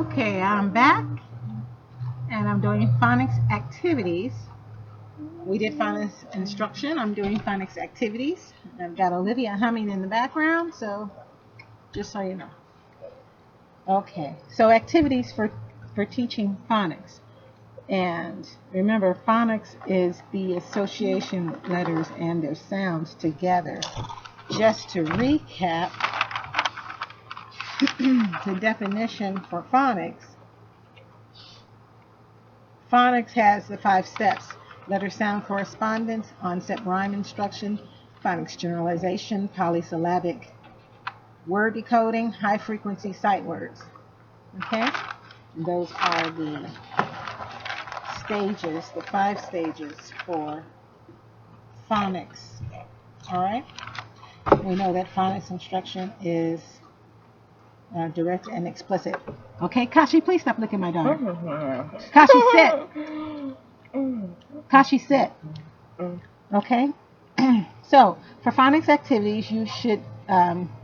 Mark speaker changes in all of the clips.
Speaker 1: Okay, I'm back and I'm doing phonics activities. We did phonics instruction. I'm doing phonics activities. I've got Olivia humming in the background, so just so you know. Okay, so activities for teaching phonics. And remember, phonics is the association of letters and their sounds together. Just to recap, the definition for phonics. Phonics has the 5 steps: letter sound correspondence, onset rhyme instruction, phonics generalization, polysyllabic word decoding, high frequency sight words. Okay? Those are the stages, the 5 stages for phonics. Alright? We know that phonics instruction is direct and explicit. Okay, Kashi, please stop licking my dog. Kashi, sit. Kashi, sit. Okay? So, for phonics activities, you should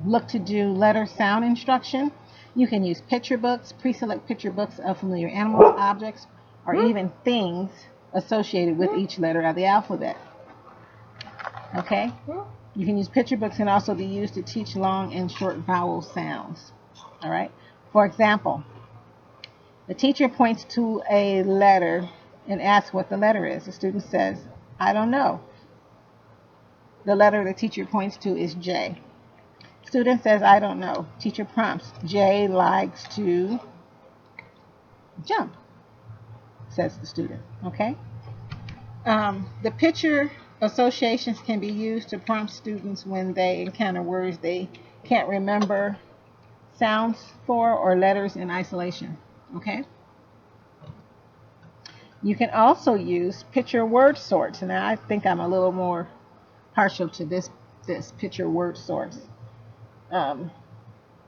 Speaker 1: look to do letter sound instruction. You can use picture books, pre-select picture books of familiar animals, objects, or even things associated with each letter of the alphabet. Okay? You can use picture books and also be used to teach long and short vowel sounds. All right? For example, the teacher points to a letter and asks what the letter is. The student says, I don't know. The letter the teacher points to is J. Student says, I don't know. Teacher prompts, J likes to jump, says the student. Okay? The picture associations can be used to prompt students when they encounter words they can't remember sounds for or letters in isolation. Okay? You can also use picture word sorts. And I think I'm a little more partial to this picture word sorts. In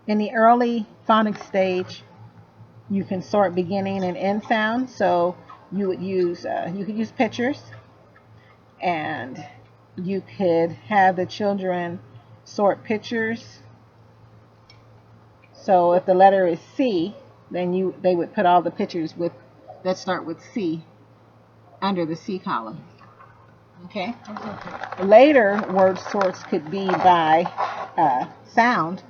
Speaker 1: the early phonics stage, you can sort beginning and end sounds. So you would use you could use pictures, and you could have the children sort pictures. So if the letter is C, then they would put all the pictures that start with C under the C column. Okay? Later word sorts could be by sound,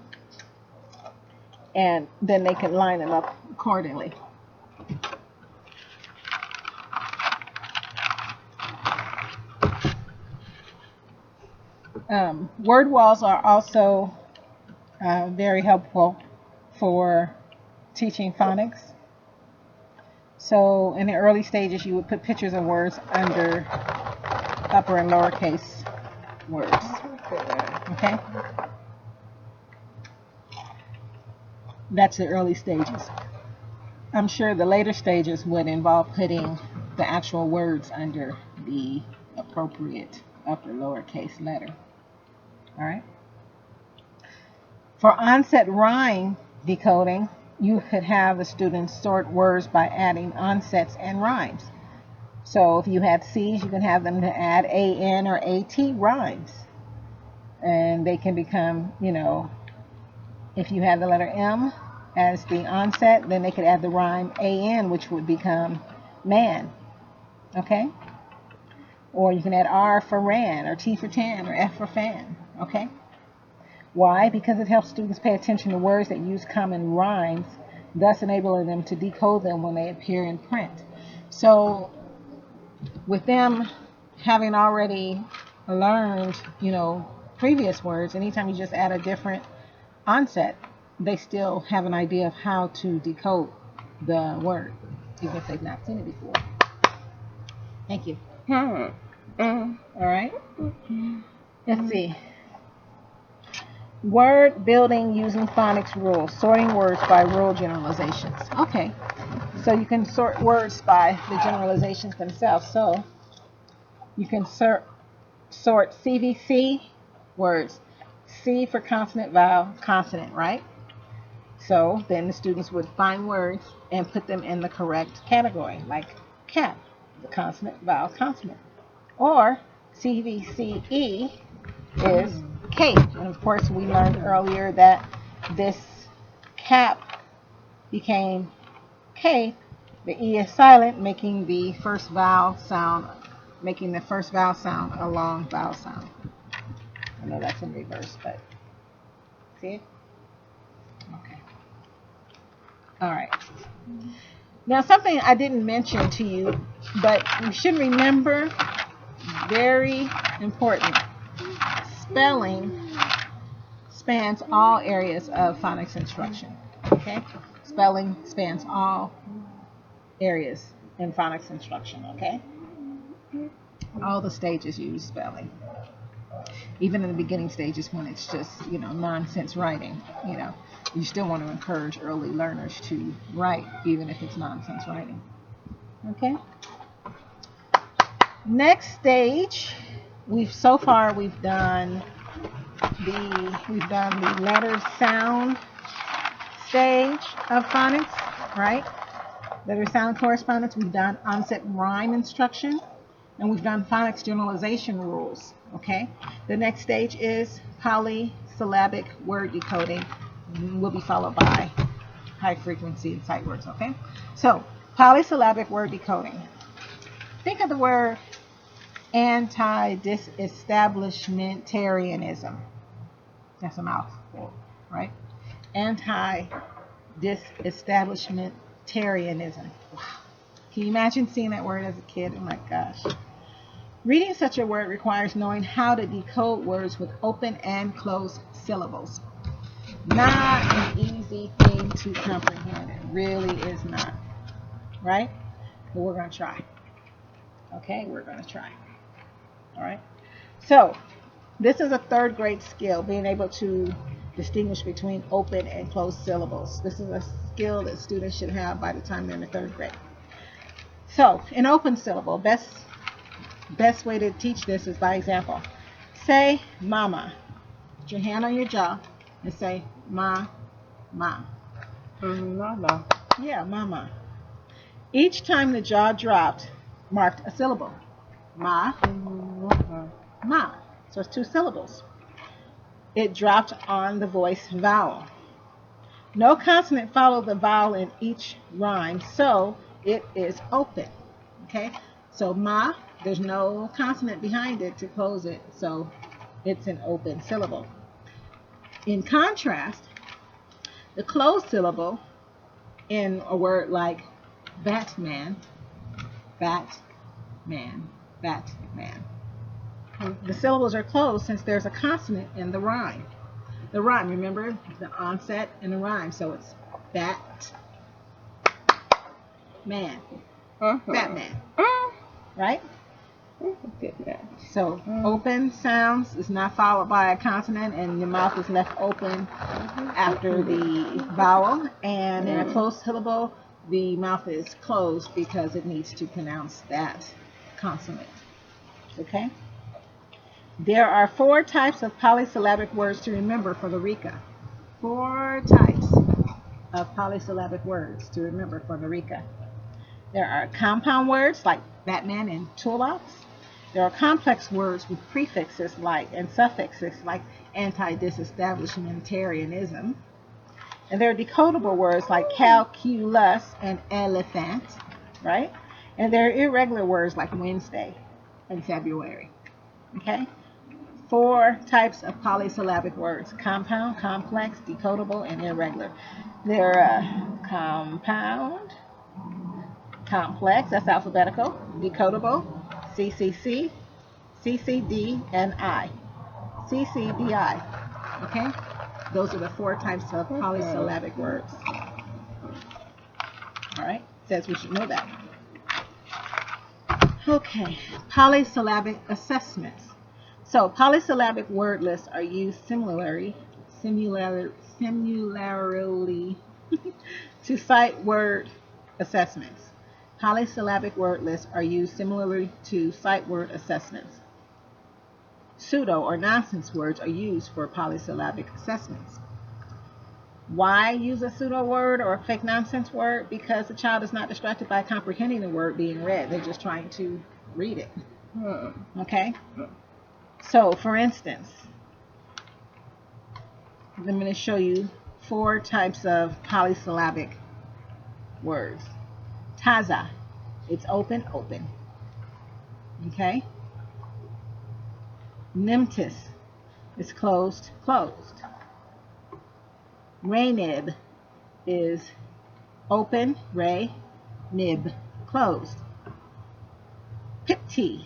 Speaker 1: and then they can line them up accordingly. Word walls are also very helpful for teaching phonics. So in the early stages, you would put pictures of words under upper and lowercase words. Okay? That's the early stages. I'm sure the later stages would involve putting the actual words under the appropriate upper lowercase letter. All right? For onset rhyme decoding, you could have the students sort words by adding onsets and rhymes. So if you had C's, you can have them to add AN or AT rhymes. And they can become, if you had the letter M as the onset, then they could add the rhyme AN, which would become man. Okay? Or you can add R for ran, or T for tan, or F for fan. Okay? Why? Because it helps students pay attention to words that use common rhymes, thus enabling them to decode them when they appear in print. So with them having already learned, previous words, anytime you just add a different onset, they still have an idea of how to decode the word, even if they've not seen it before. Thank you. All right. Let's see. Word building using phonics rules. Sorting words by rule generalizations. Okay. So you can sort words by the generalizations themselves. So you can sort CVC words. C for consonant, vowel, consonant, right? So then the students would find words and put them in the correct category, like cat, the consonant, vowel, consonant. Or CVCE is cape. And of course, we learned earlier that this cap became K, the E is silent, making the first vowel sound a long vowel sound. I know that's in reverse, but see it? Okay. All right. Now, something I didn't mention to you, but you should remember, very important, spelling spans all areas of phonics instruction. Okay? Spelling spans all areas in phonics instruction. Okay? All the stages use spelling. Even in the beginning stages when it's just, nonsense writing, you still want to encourage early learners to write, even if it's nonsense writing. Okay? Next stage, we've done the letter sound stage of phonics, right? Letter sound correspondence. We've done onset rhyme instruction, and we've done phonics generalization rules. Okay? The next stage is polysyllabic word decoding. Will be followed by high frequency and sight words. Okay? So, polysyllabic word decoding. Think of the word anti-disestablishmentarianism. That's a mouthful, right? Anti-disestablishmentarianism. Wow. Can you imagine seeing that word as a kid? Oh my gosh. Reading such a word requires knowing how to decode words with open and closed syllables. Not an easy thing to comprehend. It really is not. Right? But we're going to try. Okay? We're going to try. All right? So, this is a third grade skill, being able to distinguish between open and closed syllables. This is a skill that students should have by the time they're in the third grade. So, an open syllable, best way to teach this is by example. Say mama. Put your hand on your jaw and say ma.
Speaker 2: Mama.
Speaker 1: Yeah, mama. Each time the jaw dropped, marked a syllable. Ma. Ma. So it's two syllables. It dropped on the voice vowel. No consonant followed the vowel in each rhyme, so it is open. Okay? So ma, there's no consonant behind it to close it, so it's an open syllable. In contrast, the closed syllable in a word like Batman, the syllables are closed since there's a consonant in the rhyme. The rhyme, remember, the onset and the rhyme, so it's Batman. Batman. Right? So open sounds is not followed by a consonant, and the mouth is left open after the vowel. And in a closed syllable, the mouth is closed because it needs to pronounce that consonant. Okay? There are 4 types of polysyllabic words to remember for the RICA. 4 types of polysyllabic words to remember for the RICA. There are compound words like Batman and toolbox. There are complex words with prefixes like and suffixes like anti-disestablishmentarianism. And there are decodable words like calculus and elephant, right? And there are irregular words like Wednesday and February. Okay? 4 types of polysyllabic words: compound, complex, decodable, and irregular. They're compound, complex, that's alphabetical, decodable, CCC, CCD, and I. CCDI. Okay? Those are the 4 types of polysyllabic words. Alright? Says we should know that. Okay. Polysyllabic assessments. So, polysyllabic word lists are used similarly to sight word assessments. Polysyllabic word lists are used similarly to sight word assessments. Pseudo or nonsense words are used for polysyllabic assessments. Why use a pseudo word or a fake nonsense word? Because the child is not distracted by comprehending the word being read. They're just trying to read it. Okay? So, for instance, I'm going to show you 4 types of polysyllabic words. Taza, it's open, open. Okay? Nimtis, it's closed, closed. Raynib is open, ray, nib, closed. Pipti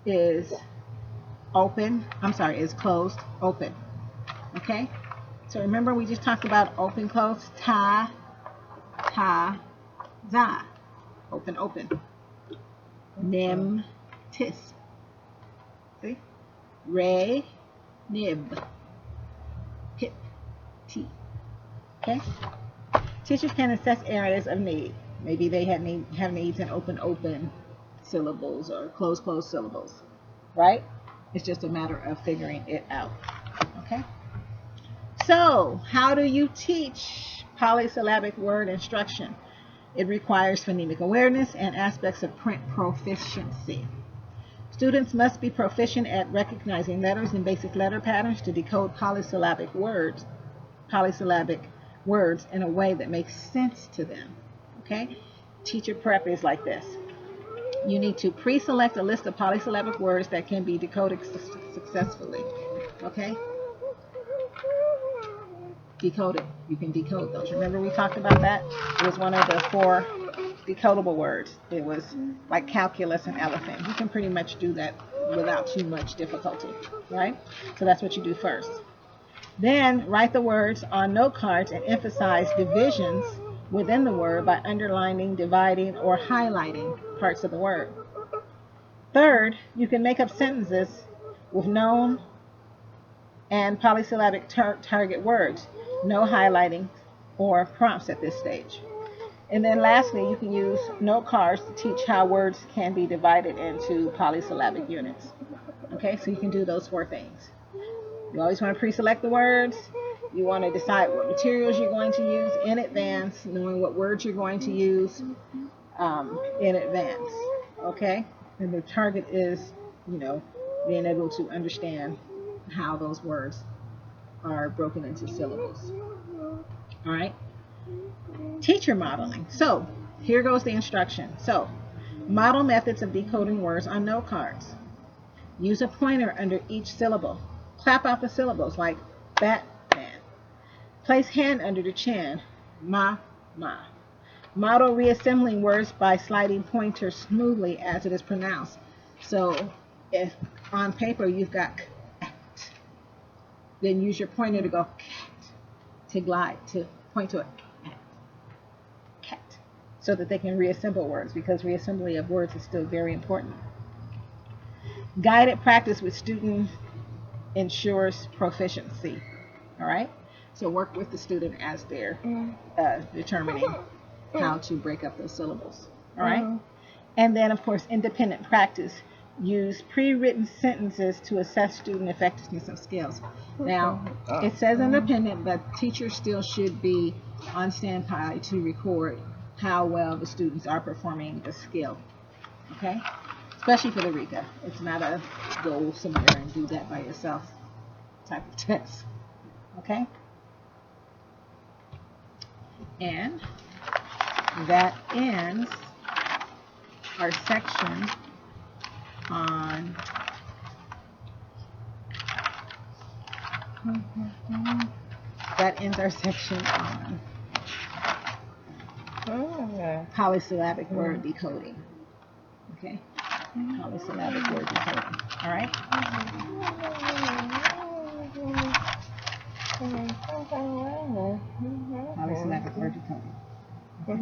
Speaker 1: is is closed, open. Okay? So remember we just talked about open, closed. Ta, za. Open, open. Nim, tis. See? Ray, nib. Pip, ti. Okay? Teachers can assess areas of need. Maybe they have needs in open, open syllables or closed, closed syllables. Right? It's just a matter of figuring it out. Okay? So, how do you teach polysyllabic word instruction? It requires phonemic awareness and aspects of print proficiency. Students must be proficient at recognizing letters and basic letter patterns to decode polysyllabic words in a way that makes sense to them. Okay? Teacher prep is like this. You need to pre-select a list of polysyllabic words that can be decoded successfully. Okay? Decode it. You can decode those. Remember we talked about that? It was one of the 4 decodable words. It was like calculus and elephant. You can pretty much do that without too much difficulty, right? So that's what you do first. Then write the words on note cards and emphasize divisions within the word by underlining, dividing, or highlighting parts of the word. Third, you can make up sentences with known and polysyllabic target words. No highlighting or prompts at this stage. And then lastly, you can use note cards to teach how words can be divided into polysyllabic units. Okay, so you can do those 4 things. You always want to pre-select the words. You want to decide what materials you're going to use in advance, knowing what words you're going to use in advance. Okay, and the target is, being able to understand how those words are broken into syllables. All right. Teacher modeling. So here goes the instruction. So model methods of decoding words on note cards. Use a pointer under each syllable. Clap out the syllables like Batman. Place hand under the chin. Ma. Model reassembling words by sliding pointer smoothly as it is pronounced. So if on paper you've got cat, then use your pointer to go cat, to glide, to point to a cat, so that they can reassemble words, because reassembly of words is still very important. Guided practice with student ensures proficiency. All right? So work with the student as they're determining how to break up those syllables. All right? And then, of course, independent practice. Use pre-written sentences to assess student effectiveness of skills. Now, it says independent, but teachers still should be on standby to record how well the students are performing the skill. Okay? Especially for the RICA. It's not a go somewhere and do that by yourself type of test. Okay? And that ends our section on polysyllabic word decoding. Okay? Polysyllabic word decoding. All right? Polysyllabic word decoding. Okay.